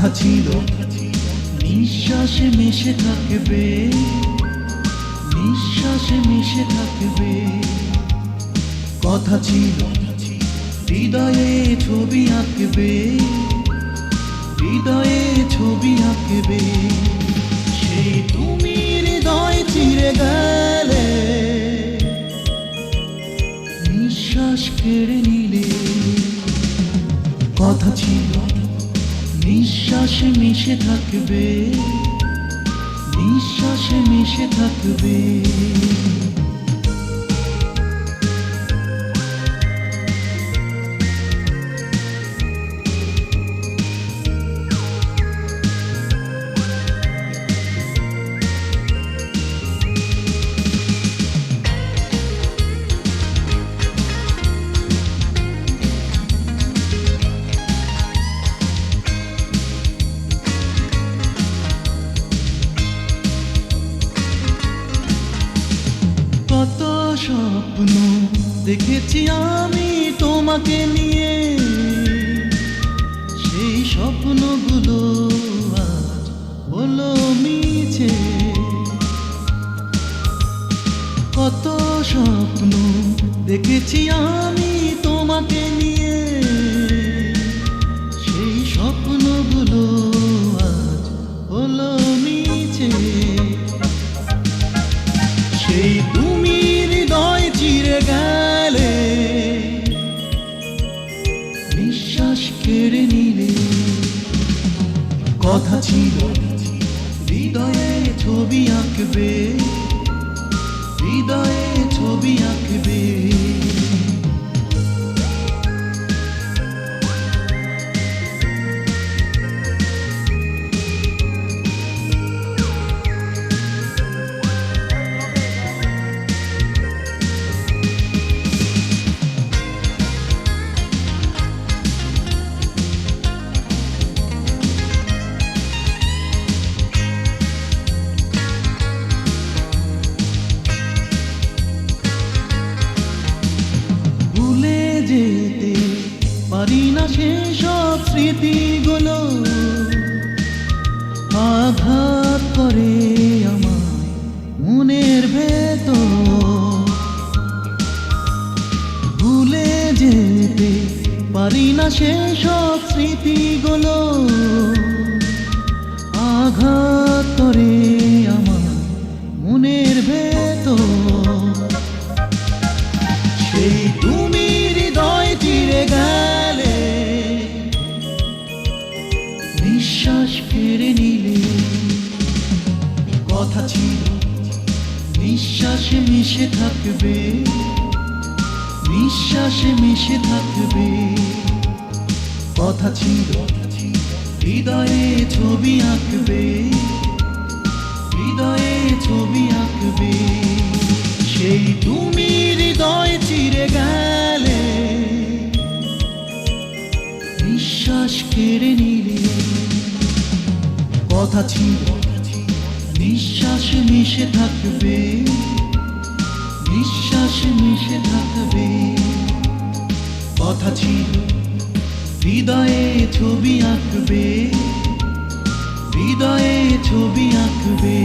কথা ছিল নিঃশ্বাসে মিশে থাকবে, নিঃশ্বাসে মিশে থাকবে। কথা ছিল হৃদয়ে ছবি আঁকবে, হৃদয়ে ছবি আঁকবে। সেই তুমি হৃদয় চিরে গেলে, নিঃশ্বাস কেড়ে নিলে। কথা ছিল নিঃশ্বাসে মিশে থাকবে, নিঃশ্বাসে মিশে থাকবে। কত স্বপ্ন দেখেছি আমি তোমাকে নিয়ে, সেই স্বপ্নগুলো আজ হলো মিছে। কত স্বপ্ন দেখেছি আমি তোমাকে নিয়ে, সেই স্বপ্নগুলো আজ হলো মিছে। সেই তুমি হৃদয় চিরে গেলে, নিঃশ্বাস কেড়ে নিলে। কথা ছিল হৃদয়ে ছবি আঁকবে, হৃদয়ে ছবি আঁকবে। যেতে পারি না সেসব স্মৃতিগুলো, আঘাত করে আমায় মনের ভেতর। ভুলে যেতে পারি না সেসব স্মৃতিগুলো, আঘাত করে আমায় মনের ভেতর। সেই তুমি হৃদয় চিরে গেলে, নিঃশ্বাস কেড়ে নিলে। কথা ছিল নিঃশ্বাসে মিশে থাকবে, নিঃশ্বাসে মিশে থাকবে। কথা ছিল হৃদয়ে ছবি আঁকবে, হৃদয়ে ছবি আঁকবে। সেই তুমি হৃদয় চিরে গেলে, নিঃশ্বাস কেড়ে নিলে। কথা ছিল নিঃশ্বাসে মিশে থাকবে, নিঃশ্বাসে মিশে থাকবে। কথা ছিল হৃদয়ে ছবি আঁকবে, হৃদয়ে ছবি আঁকবে।